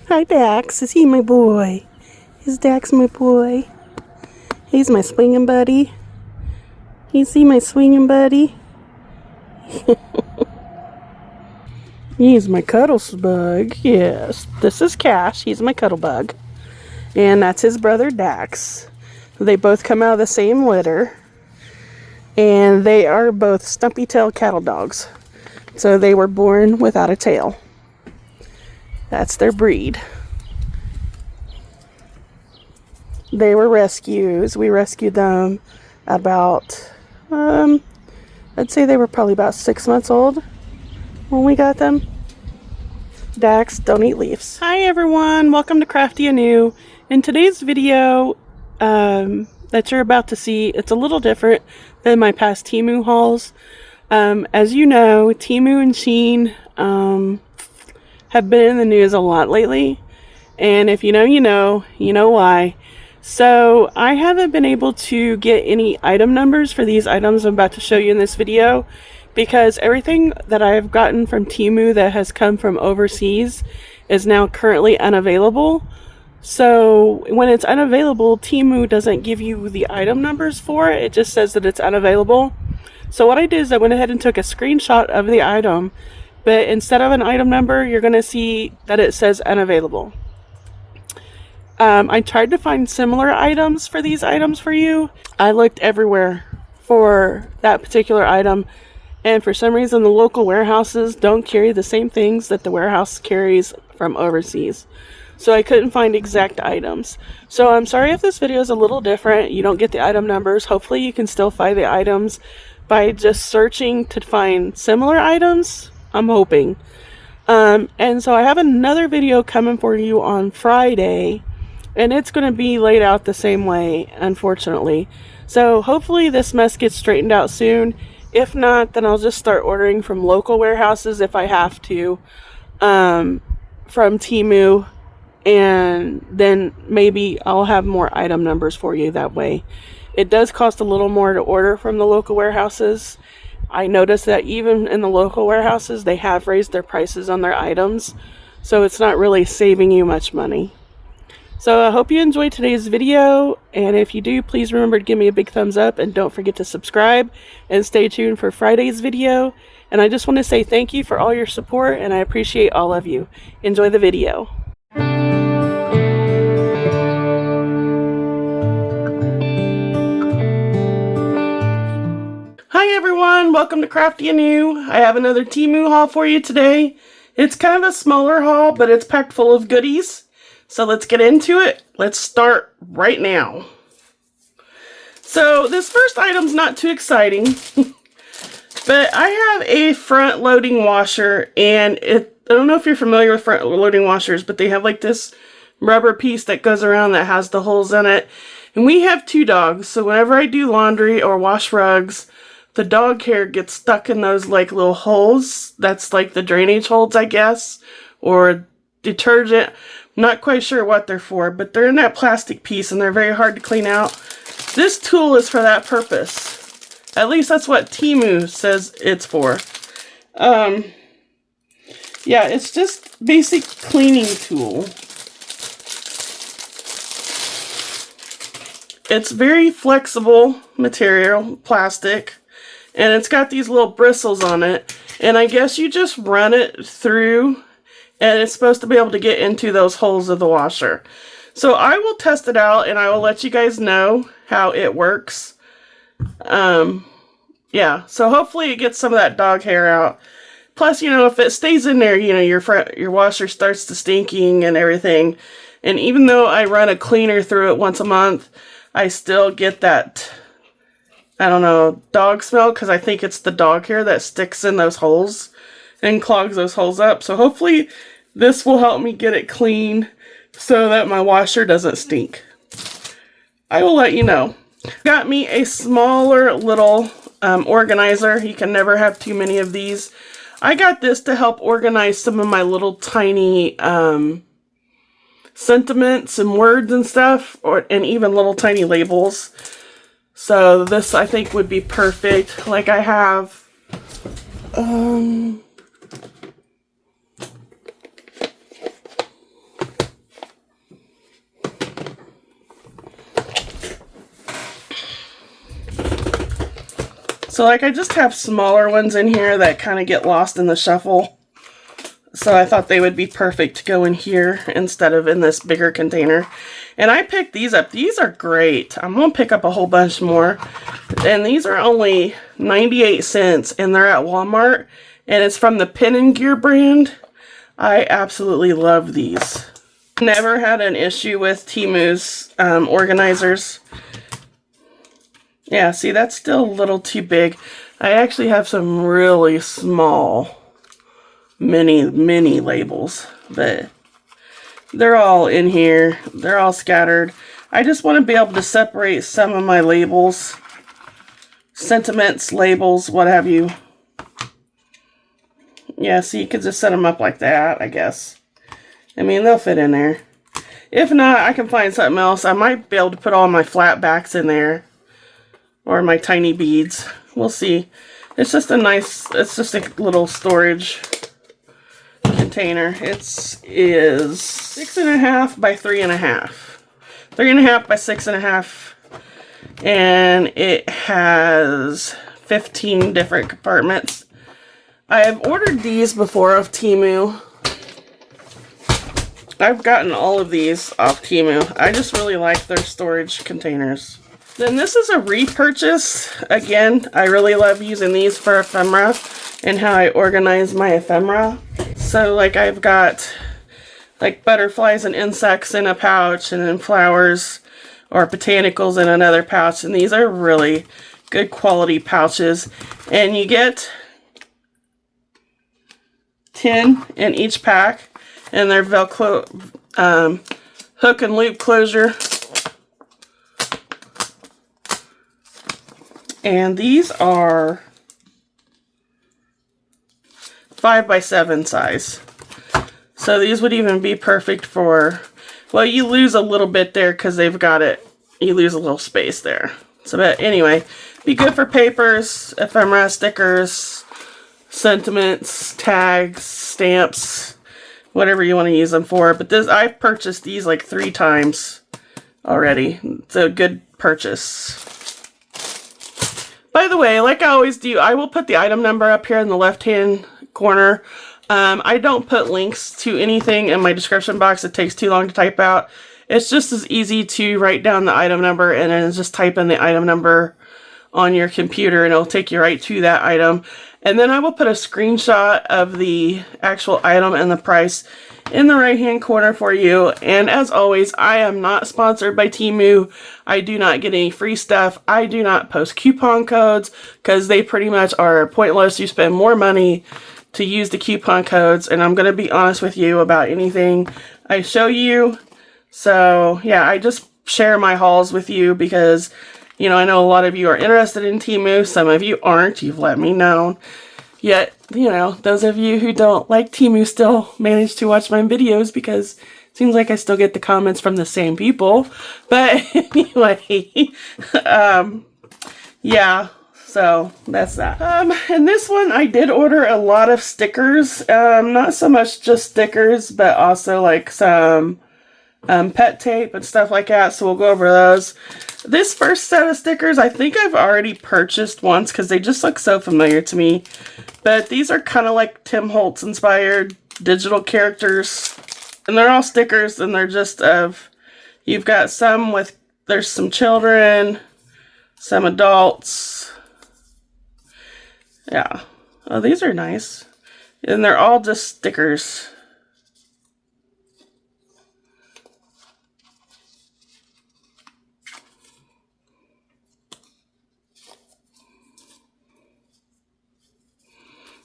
Hi, Dax. Is he my boy? Is Dax my boy? He's my swinging buddy. You see my swinging buddy? He's my cuddle bug. Yes, this is Cash. He's my cuddle bug. And that's his brother, Dax. They both come out of the same litter. And they are both stumpy-tailed cattle dogs. So they were born without a tail. That's their breed. They were rescues. We rescued them about, I'd say they were probably about 6 months old when we got them. Dax, don't eat leaves. Hi everyone, welcome to Crafty Anew. In today's video that you're about to see, it's a little different than my past Temu hauls. As you know, Temu and Shein have been in the news a lot lately. And if you know, you know why. So I haven't been able to get any item numbers for these items I'm about to show you in this video because everything that I've gotten from Temu that has come from overseas is now currently unavailable. So when it's unavailable, Temu doesn't give you the item numbers for it. It just says that it's unavailable. So what I did is I went ahead and took a screenshot of the item, but instead of an item number, you're going to see that it says unavailable. I tried to find similar items for these items for you. I looked everywhere for that particular item, and for some reason the local warehouses don't carry the same things that the warehouse carries from overseas. So I couldn't find exact items. So I'm sorry if this video is a little different. You don't get the item numbers. Hopefully you can still find the items by just searching to find similar items. I'm hoping. And so I have another video coming for you on Friday. And it's going to be laid out the same way, unfortunately. So hopefully this mess gets straightened out soon. If not, then I'll just start ordering from local warehouses if I have to. From Temu. And then maybe I'll have more item numbers for you that way. It does cost a little more to order from the local warehouses. I noticed that even in the local warehouses, they have raised their prices on their items. So it's not really saving you much money. So I hope you enjoyed today's video, and if you do, please remember to give me a big thumbs up, and don't forget to subscribe, and stay tuned for Friday's video. And I just want to say thank you for all your support, and I appreciate all of you. Enjoy the video. Hi everyone, welcome to Crafty Anew. I have another Temu haul for you today. It's kind of a smaller haul, but it's packed full of goodies. So let's get into it. Let's start right now. So this first item's not too exciting, but I have a front loading washer, and I don't know if you're familiar with front loading washers, but they have like this rubber piece that goes around that has the holes in it. And we have 2 dogs, so whenever I do laundry or wash rugs, the dog hair gets stuck in those like little holes. That's like the drainage holes, I guess, or detergent. Not quite sure what they're for, but they're in that plastic piece and they're very hard to clean out. This tool is for that purpose. At least that's what Temu says it's for. Yeah, it's just basic cleaning tool. It's very flexible material, plastic, and it's got these little bristles on it. And I guess you just run it through, and it's supposed to be able to get into those holes of the washer. So I will test it out, and I will let you guys know how it works. Yeah, so hopefully it gets some of that dog hair out. Plus, you know, if it stays in there, you know, your washer starts to stinking and everything. And even though I run a cleaner through it once a month, I still get that, I don't know, dog smell, because I think it's the dog hair that sticks in those holes and clogs those holes up. So hopefully this will help me get it clean so that my washer doesn't stink. I will let you know. Got me a smaller little organizer. You can never have too many of these. I got this to help organize some of my little tiny sentiments and words and stuff, and even little tiny labels. So this I think would be perfect. Like I have So like I just have smaller ones in here that kind of get lost in the shuffle. So I thought they would be perfect to go in here instead of in this bigger container. And I picked these up. These are great. I'm going to pick up a whole bunch more. And these are only 98 cents and they're at Walmart. And it's from the Pen and Gear brand. I absolutely love these. Never had an issue with Temu's organizers. Yeah, see, that's still a little too big. I actually have some really small mini labels, but they're all in here. They're all scattered. I just want to be able to separate some of my labels, sentiments, labels, what have you. Yeah, so you could just set them up like that, I guess. I mean, they'll fit in there. If not, I can find something else. I might be able to put all my flat backs in there. Or my tiny beads. We'll see. It's just a nice, it's just a little storage container. It is 6.5 by 3.5. 3.5 by 6.5. And it has 15 different compartments. I have ordered these before off Temu. I've gotten all of these off Temu. I just really like their storage containers. Then this is a repurchase. Again, I really love using these for ephemera and how I organize my ephemera. So like I've got like butterflies and insects in a pouch and then flowers or botanicals in another pouch. And these are really good quality pouches. And you get 10 in each pack. And they're Velcro hook and loop closure. And these are 5 by 7 size. So these would even be perfect for, well, you lose a little bit there because they've got it, you lose a little space there. So, but anyway, be good for papers, ephemera, stickers, sentiments, tags, stamps, whatever you want to use them for. But this, I've purchased these like 3 times already. It's a good purchase. By the way, like I always do, I will put the item number up here in the left-hand corner. I don't put links to anything in my description box. It takes too long to type out. It's just as easy to write down the item number and then just type in the item number on your computer and it'll take you right to that item. And then I will put a screenshot of the actual item and the price in the right hand corner for you. And as always, I am not sponsored by Temu. I do not get any free stuff. I do not post coupon codes because they pretty much are pointless. You spend more money to use the coupon codes, and I'm going to be honest with you about anything I show you. So yeah, I just share my hauls with you because, you know, I know a lot of you are interested in Temu. Some of you aren't. You've let me know. Yet, you know, those of you who don't like Temu still manage to watch my videos because it seems like I still get the comments from the same people. But anyway, yeah, so that's that. And this one, I did order a lot of stickers. Not so much just stickers, but also like some pet tape and stuff like that. So we'll go over those. This first set of stickers, I think I've already purchased once because they just look so familiar to me. But these are kind of like Tim Holtz inspired digital characters. And they're all stickers and they're just of, you've got some with, there's some children, some adults. Yeah. Oh, these are nice. And they're all just stickers.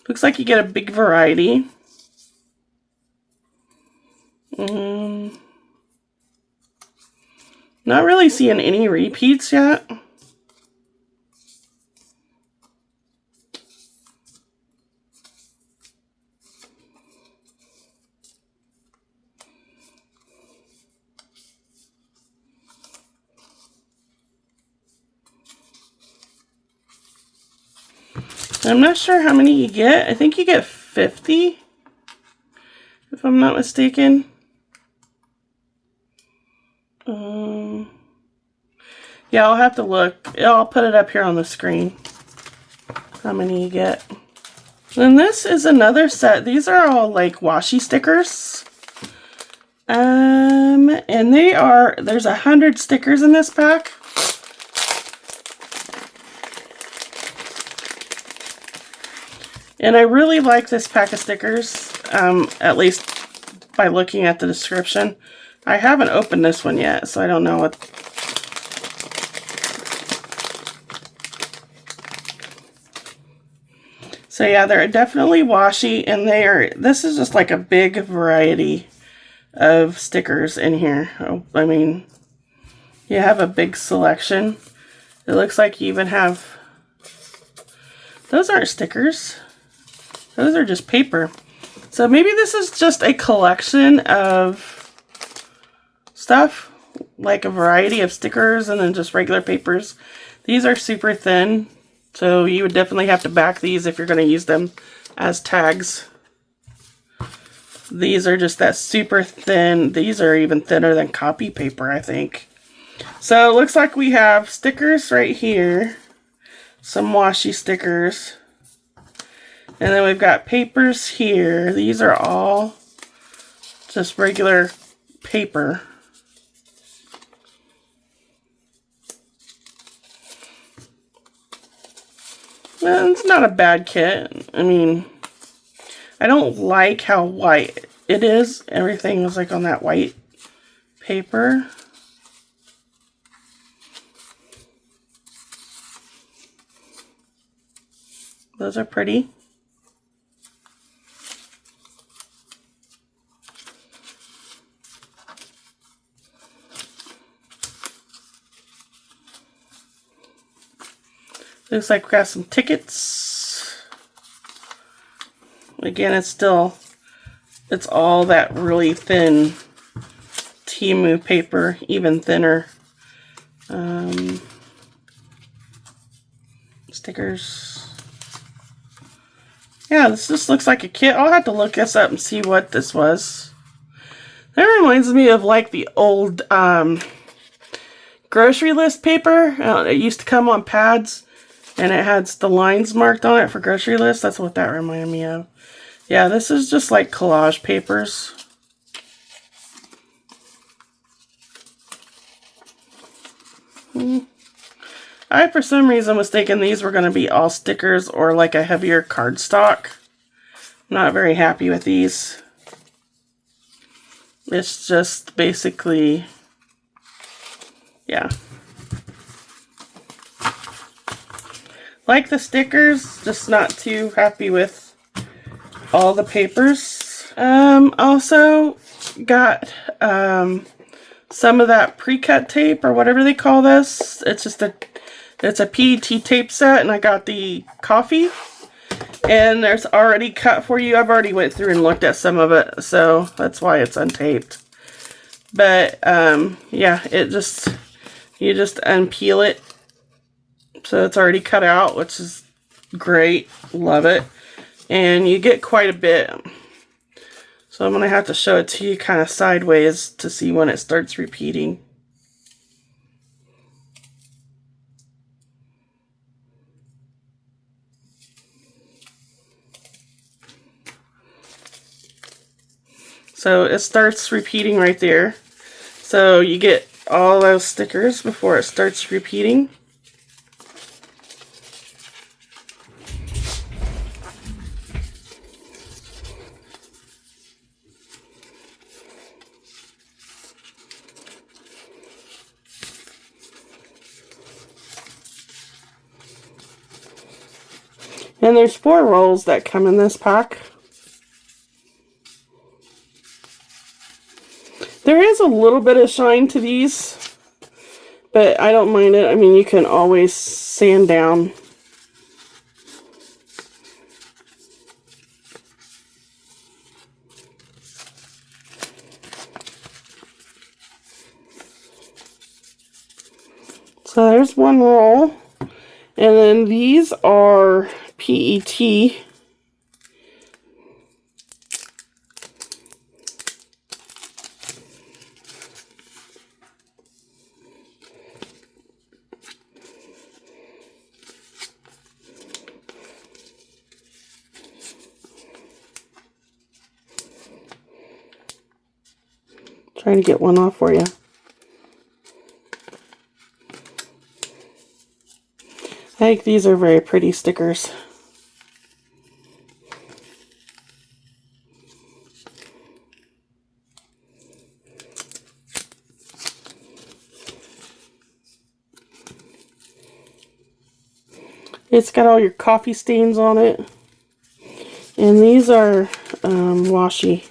Looks like you get a big variety. Not really seeing any repeats yet. I'm not sure how many you get. I think you get 50, if I'm not mistaken. Yeah, I'll have to look. I'll put it up here on the screen. how many you get. And this is another set. These are all like washi stickers. And there's 100 stickers in this pack. And I really like this pack of stickers, at least by looking at the description. I haven't opened this one yet, so I don't know what. So yeah, they're definitely washi, and this is just like a big variety of stickers in here. Oh, I mean, you have a big selection. It looks like you even have, those aren't stickers. Those are just paper. So maybe this is just a collection of stuff, like a variety of stickers and then just regular papers. These are super thin, so you would definitely have to back these if you're going to use them as tags. These are just that super thin. These are even thinner than copy paper, I think. So it looks like we have stickers right here, some washi stickers. And then we've got papers here. These are all just regular paper. Well, it's not a bad kit. I mean, I don't like how white it is. Everything was like on that white paper. Those are pretty. Looks like we got some tickets. Again, it's all that really thin Temu paper, even thinner. Stickers. Yeah, this just looks like a kit. I'll have to look this up and see what this was. That reminds me of like the old grocery list paper. It used to come on pads. And it has the lines marked on it for grocery lists. That's what that reminded me of. Yeah, this is just like collage papers. I, for some reason, was thinking these were going to be all stickers or like a heavier cardstock. Not very happy with these. It's just basically, yeah. Like the stickers, just not too happy with all the papers. Also got some of that pre-cut tape or whatever they call this. It's a PET tape set, and I got the coffee. And there's already cut for you. I've already went through and looked at some of it, so that's why it's untaped. But yeah, you just unpeel it. So it's already cut out, which is great. Love it. And you get quite a bit. So I'm going to have to show it to you kind of sideways to see when it starts repeating. So it starts repeating right there. So you get all those stickers before it starts repeating. And there's 4 rolls that come in this pack. There is a little bit of shine to these, but I don't mind it. I mean, you can always sand down. So there's 1 roll. And then these are PET. Trying to get one off for you. I think these are very pretty stickers. It's got all your coffee stains on it. And these are washi.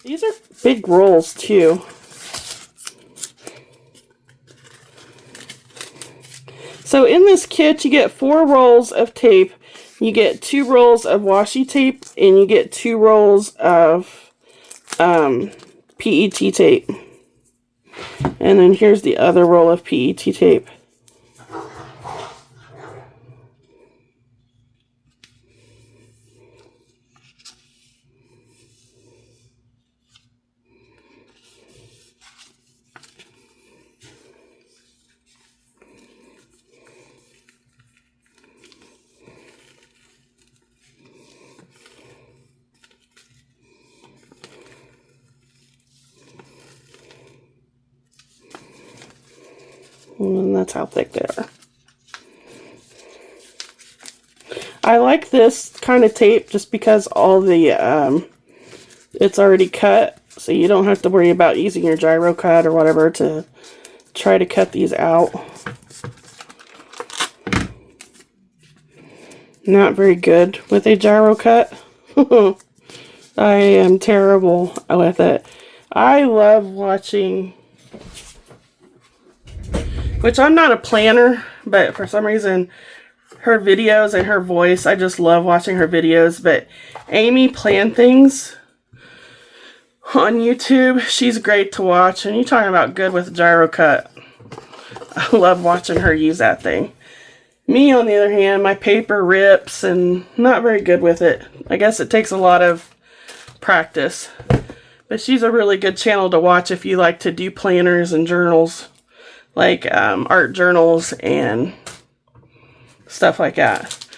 These are big rolls too. So in this kit, you get 4 rolls of tape, you get 2 rolls of washi tape, and you get 2 rolls of PET tape. And then here's the other roll of PET tape. And that's how thick they are. I like this kind of tape just because all the, it's already cut, so you don't have to worry about using your gyro cut or whatever to try to cut these out. Not very good with a gyro cut. I am terrible with it. I love watching, which I'm not a planner, but for some reason her videos and her voice, I just love watching her videos. But Amy Plan Things on YouTube, she's great to watch. And you're talking about good with gyro cut. I love watching her use that thing. Me, on the other hand, my paper rips and not very good with it. I guess it takes a lot of practice. But she's a really good channel to watch if you like to do planners and journals. Like art journals and stuff like that.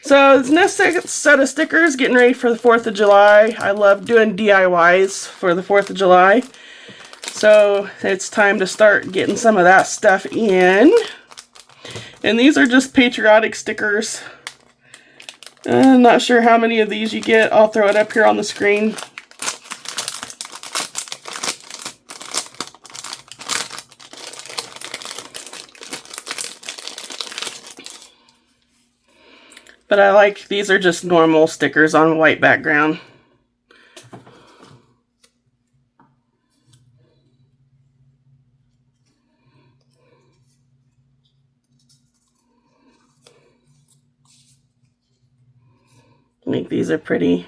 So this next set of stickers, getting ready for the 4th of July. I love doing DIYs for the 4th of July. So it's time to start getting some of that stuff in. And these are just patriotic stickers. I'm not sure how many of these you get. I'll throw it up here on the screen. But I like, these are just normal stickers on a white background. I think these are pretty.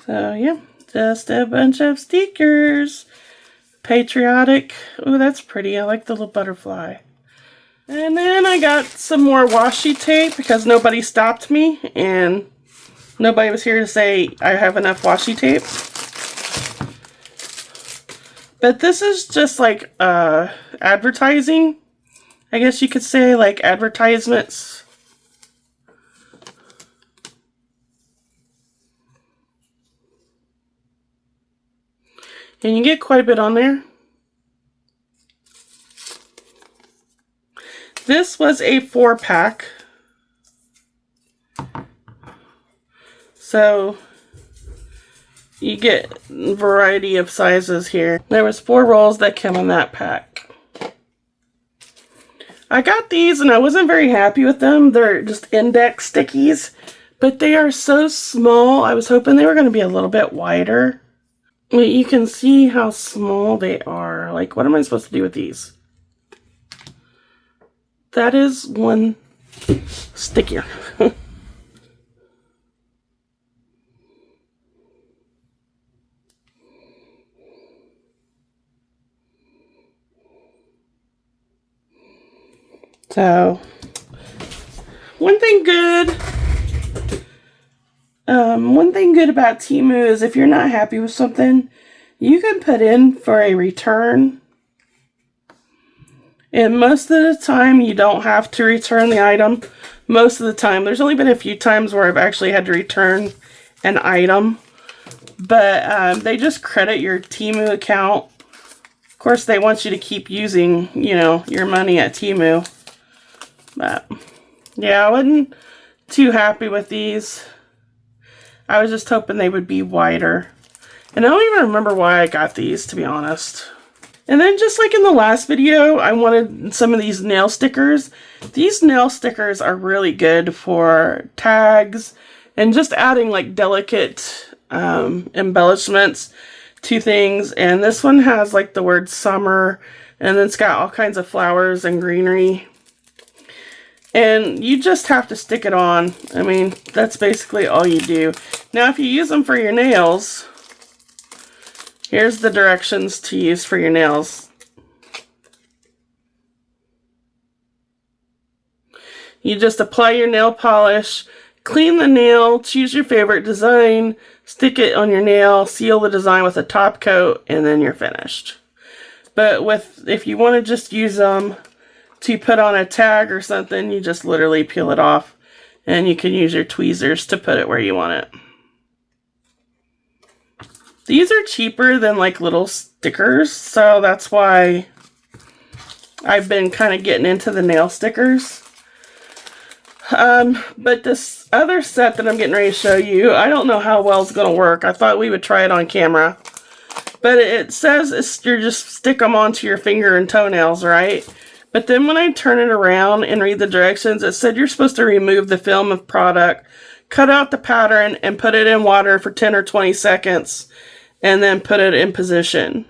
So yeah, just a bunch of stickers. Patriotic. Oh, that's pretty. I like the little butterfly. And then I got some more washi tape because nobody stopped me and nobody was here to say I have enough washi tape. But this is just like advertising. I guess you could say, like advertisements. And you get quite a bit on there. This was a 4-pack. So you get a variety of sizes here. There was 4 rolls that came in that pack. I got these and I wasn't very happy with them. They're just index stickies, but they are so small. I was hoping they were going to be a little bit wider. But you can see how small they are. anymore. Like, what am I supposed to do with these? That is one stickier. So, one thing good about Temu is if you're not happy with something, you can put in for a return. And most of the time, you don't have to return the item. Most of the time. There's only been a few times where I've actually had to return an item. But they just credit your Temu account. Of course, they want you to keep using, you know, your money at Temu. But, yeah, I wasn't too happy with these. I was just hoping they would be wider. And I don't even remember why I got these, to be honest. And then just like in the last video, I wanted some of these nail stickers. These nail stickers are really good for tags and just adding like delicate embellishments to things. And this one has like the word summer, and then it's got all kinds of flowers and greenery. And you just have to stick it on. I mean, that's basically all you do. Now, if you use them for your nails, here's the directions to use for your nails. You just apply your nail polish, clean the nail, choose your favorite design, stick it on your nail, seal the design with a top coat, and then you're finished. But if you want to just use them to put on a tag or something, you just literally peel it off, and you can use your tweezers to put it where you want it. These are cheaper than like little stickers, so that's why I've been kind of getting into the nail stickers. But this other set that I'm getting ready to show you, I don't know how well it's going to work. I thought we would try it on camera. But it says you just stick them onto your finger and toenails, right? But then when I turn it around and read the directions, it said you're supposed to remove the film of product, cut out the pattern, and put it in water for 10 or 20 seconds, and then put it in position.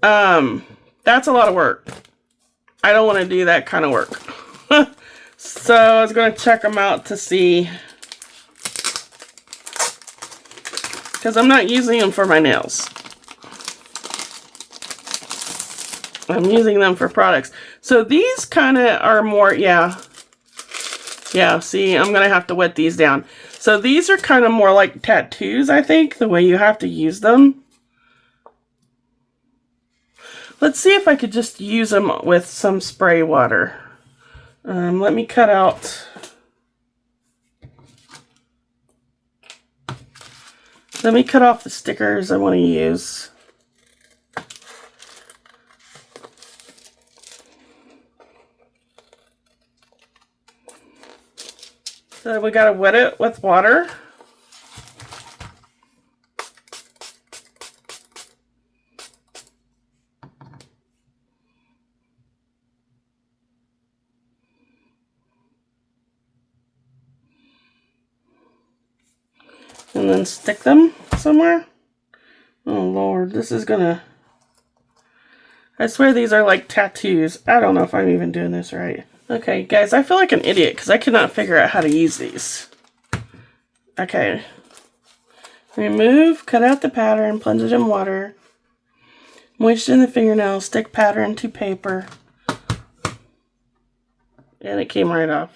That's a lot of work. I don't want to do that kind of work. So I was going to check them out to see, because I'm not using them for my nails. I'm using them for products. So these kind of are more, yeah, see, I'm going to have to wet these down. So these are kind of more like tattoos, I think, the way you have to use them. Let's see if I could just use them with some spray water. Let me cut out. Let me cut off the stickers I want to use. So we gotta wet it with water. And then stick them somewhere. Oh Lord, this is gonna... I swear these are like tattoos. I don't know if I'm even doing this right. Okay, guys, I feel like an idiot because I cannot figure out how to use these. Okay. Remove, cut out the pattern, plunge it in water. Moisten the fingernail, stick pattern to paper. And it came right off.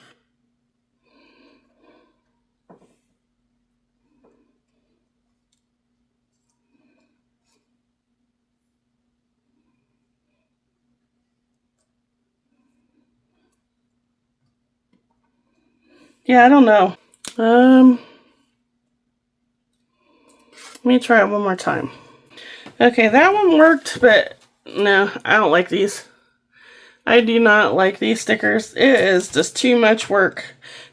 Yeah, I don't know. Let me try it one more time. Okay, that one worked, but no, I don't like these. I do not like these stickers. It is just too much work.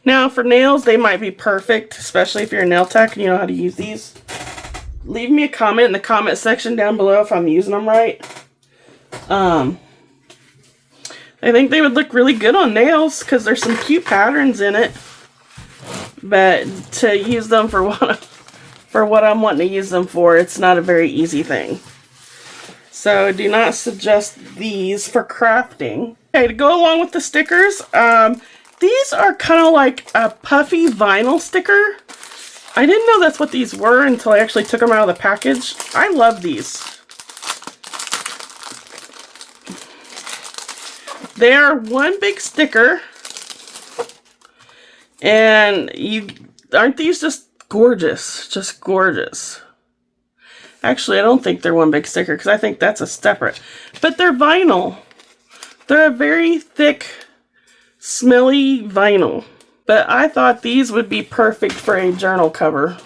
Now, for nails, they might be perfect, especially if you're a nail tech and you know how to use these. Leave me a comment in the comment section down below if I'm using them right. I think they would look really good on nails because there's some cute patterns in it. But to use them for what I'm wanting to use them for, it's not a very easy thing. So I do not suggest these for crafting. Okay, to go along with the stickers, these are kind of like a puffy vinyl sticker. I didn't know that's what these were until I actually took them out of the package. I love these. They are one big sticker. And aren't these just gorgeous? Just gorgeous. Actually, I don't think they're one big sticker because I think that's a separate. But they're vinyl. They're a very thick, smelly vinyl. But I thought these would be perfect for a journal cover.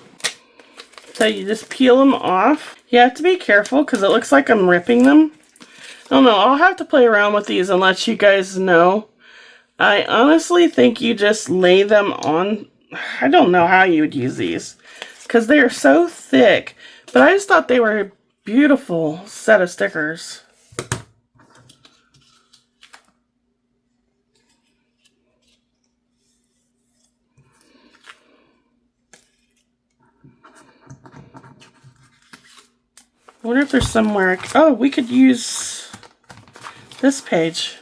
So you just peel them off. You have to be careful because it looks like I'm ripping them. I don't know. I'll have to play around with these and let you guys know. I honestly think you just lay them on. I don't know how you would use these because they are so thick. But I just thought they were a beautiful set of stickers. I wonder if there's somewhere. Oh, we could use this page.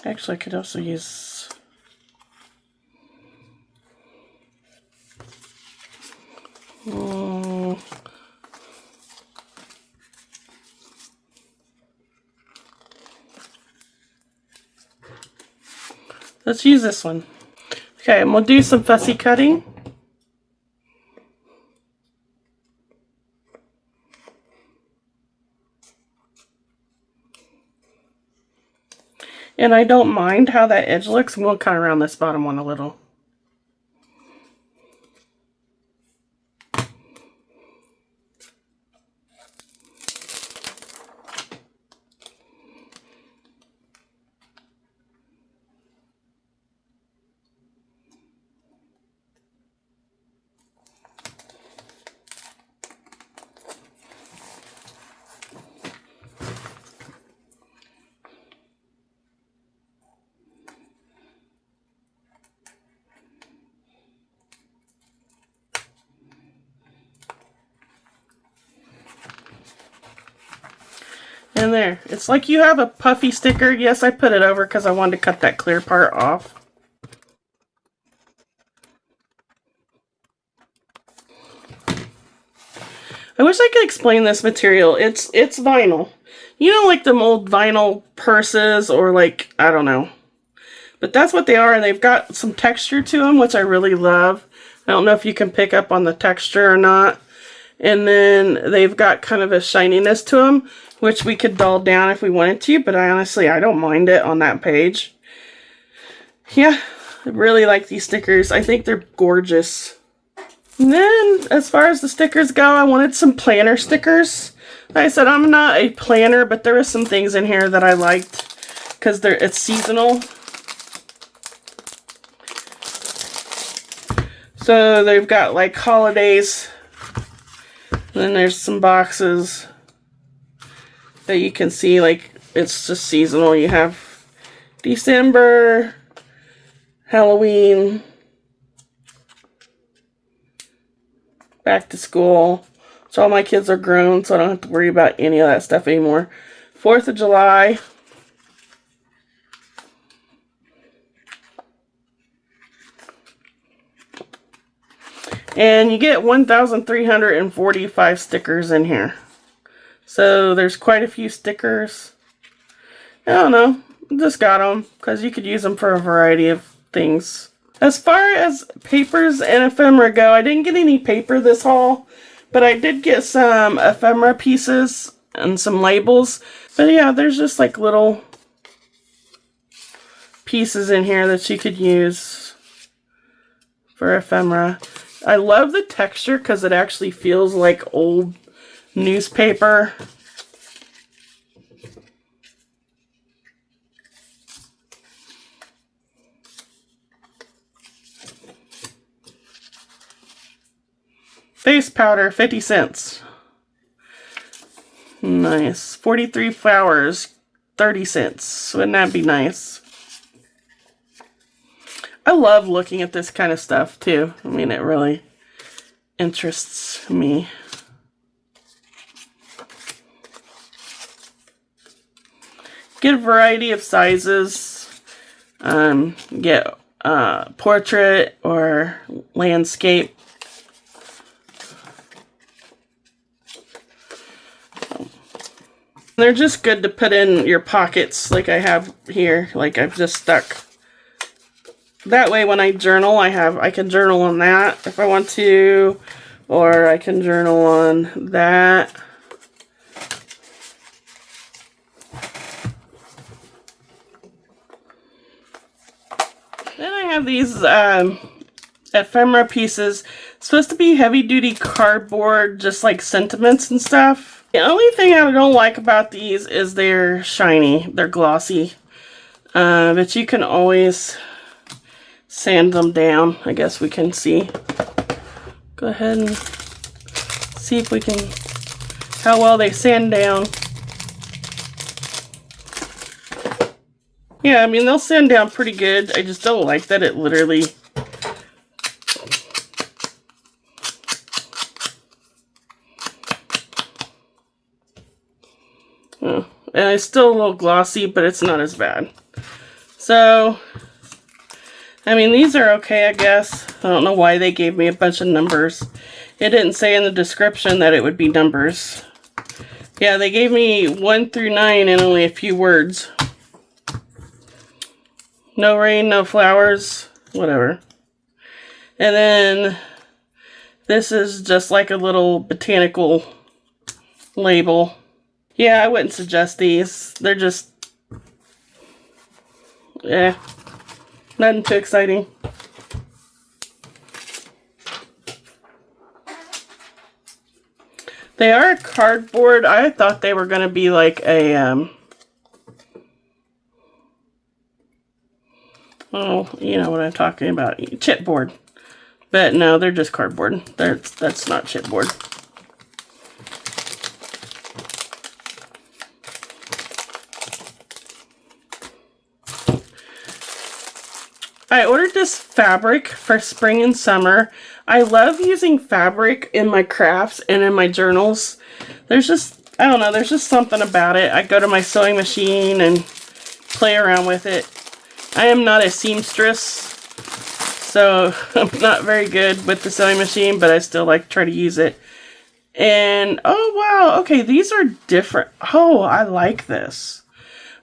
Actually, I could also use... let's use this one. Okay, and we'll do some fussy cutting. And I don't mind how that edge looks. We'll cut around this bottom one a little. And there, it's like you have a puffy sticker. Yes, I put it over because I wanted to cut that clear part off. I wish I could explain this material. It's vinyl. You know, like them old vinyl purses or like, I don't know. But that's what they are, and they've got some texture to them, which I really love. I don't know if you can pick up on the texture or not. And then they've got kind of a shininess to them, which we could dull down if we wanted to, but I don't mind it on that page. Yeah, I really like these stickers. I think they're gorgeous. And then, as far as the stickers go, I wanted some planner stickers. Like I said, I'm not a planner, but there were some things in here that I liked because it's seasonal. So they've got like holidays. And then there's some boxes that you can see, like, it's just seasonal. You have December, Halloween, back to school. So all my kids are grown, so I don't have to worry about any of that stuff anymore. 4th of July. And you get 1,345 stickers in here. So there's quite a few stickers. I don't know. Just got them because you could use them for a variety of things. As far as papers and ephemera go, I didn't get any paper this haul, but I did get some ephemera pieces and some labels. But yeah, there's just like little pieces in here that you could use for ephemera. I love the texture because it actually feels like old newspaper. Face powder, 50 cents. Nice. 43 flowers, 30 cents. Wouldn't that be nice? I love looking at this kind of stuff too. I mean, it really interests me. Get a variety of sizes. Get portrait or landscape. They're just good to put in your pockets like I have here, like I've just stuck. That way when I journal, I can journal on that if I want to, or I can journal on that. Then I have these ephemera pieces. It's supposed to be heavy duty cardboard, just like sentiments and stuff. The only thing I don't like about these is they're shiny, they're glossy, but you can always sand them down. I guess we can see. Go ahead and see if we can, how well they sand down. Yeah, I mean, they'll sand down pretty good. I just don't like that it literally... Oh, and it's still a little glossy, but it's not as bad. So, I mean, these are okay, I guess. I don't know why they gave me a bunch of numbers. It didn't say in the description that it would be numbers. Yeah, they gave me 1 through 9 and only a few words. No rain, no flowers, whatever. And then this is just like a little botanical label. Yeah, I wouldn't suggest these. They're just, nothing too exciting. They are cardboard. I thought they were going to be like a, oh, you know what I'm talking about, chipboard. But no, they're just cardboard. That's not chipboard. I ordered this fabric for spring and summer. I love using fabric in my crafts and in my journals. There's just, I don't know, there's just something about it. I go to my sewing machine and play around with it. I am not a seamstress, so I'm not very good with the sewing machine, but I still like to try to use it. And, oh wow, okay, these are different. Oh, I like this.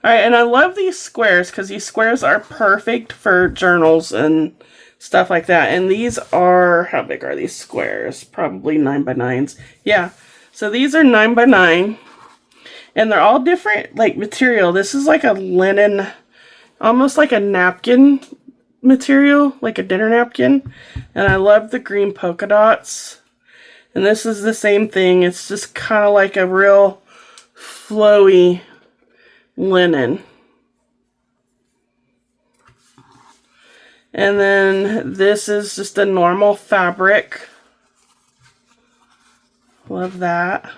Alright, and I love these squares because these squares are perfect for journals and stuff like that. And these are, how big are these squares? Probably 9 by 9s. Yeah, so these are 9 by 9. And they're all different, like, material. This is like a linen, almost like a napkin material, like a dinner napkin. And I love the green polka dots. And this is the same thing. It's just kind of like a real flowy linen. And then this is just a normal fabric. Love that.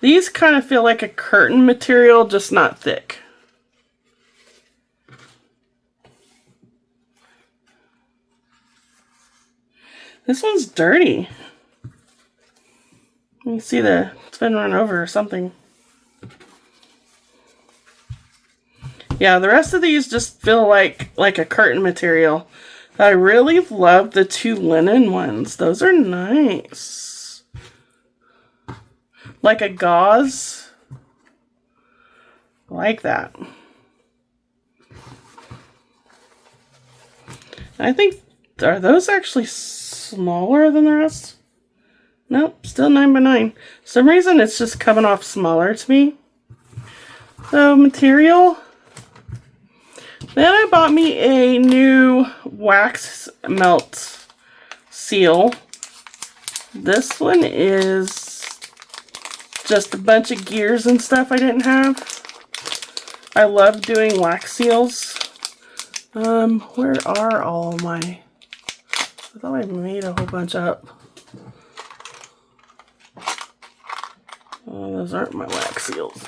These kind of feel like a curtain material, just not thick. This one's dirty. You can see it's been run over or something. Yeah, the rest of these just feel like a curtain material. I really love the 2 linen ones. Those are nice. Like a gauze. I like that. I think, are those actually smaller than the rest? Nope, still 9 by 9. For some reason it's just coming off smaller to me. So, material. Then I bought me a new wax melt seal. This one is just a bunch of gears and stuff I didn't have. I love doing wax seals. Where are all my... I thought I made a whole bunch up. Oh, those aren't my wax seals.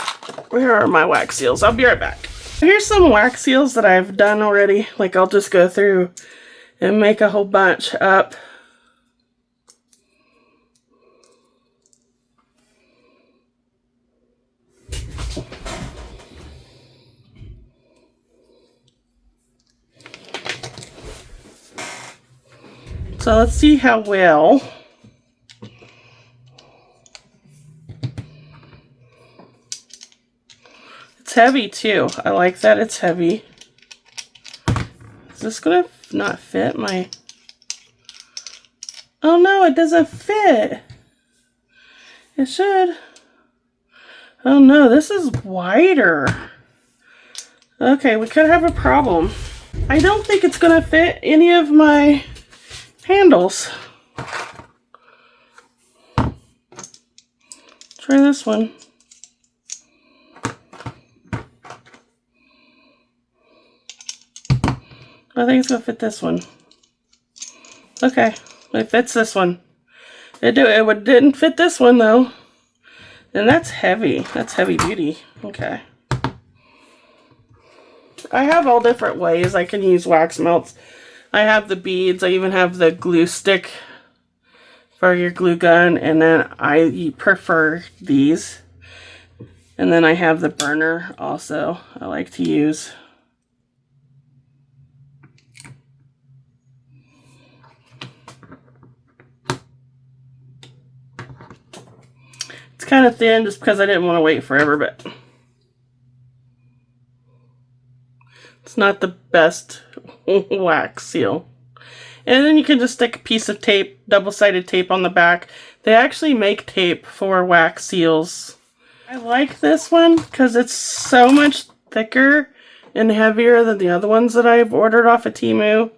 Where are my wax seals? I'll be right back. Here's some wax seals that I've done already. Like, I'll just go through and make a whole bunch up. So let's see how well. It's heavy too. I like that it's heavy. Is this gonna not fit my... Oh no, it doesn't fit. It should. Oh no, this is wider. Okay, we could have a problem. I don't think it's gonna fit any of my handles. Try this one. I think it's gonna fit this one. Okay, it fits this one. It didn't fit this one though. And that's heavy. That's heavy duty. Okay. I have all different ways I can use wax melts. I have the beads. I even have the glue stick for your glue gun. And then I prefer these. And then I have the burner also I like to use. It's kind of thin just because I didn't want to wait forever, but it's not the best wax seal. And then you can just stick a piece of tape, double-sided tape on the back. They actually make tape for wax seals. I like this one because it's so much thicker and heavier than the other ones that I've ordered off of Temu.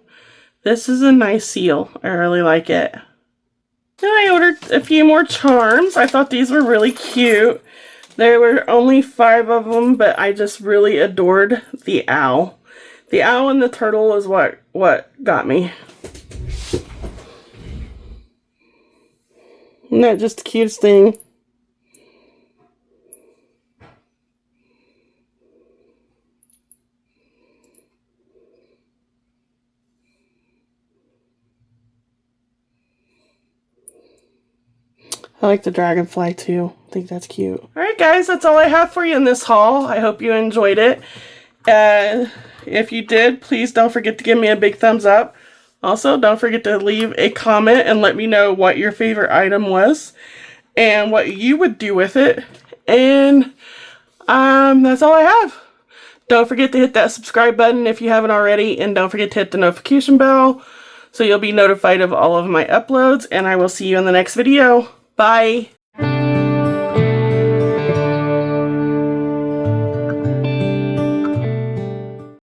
This is a nice seal. I really like it. Then I ordered a few more charms. I thought these were really cute. There were only 5 of them, but I just really adored the owl. The owl and the turtle is what got me. Isn't that just the cutest thing? I like the dragonfly too. I think that's cute. Alright guys, that's all I have for you in this haul. I hope you enjoyed it. If you did, please don't forget to give me a big thumbs up. Also, don't forget to leave a comment and let me know what your favorite item was and what you would do with it. And that's all I have. Don't forget to hit that subscribe button if you haven't already, and don't forget to hit the notification bell so you'll be notified of all of my uploads, and I will see you in the next video. Bye!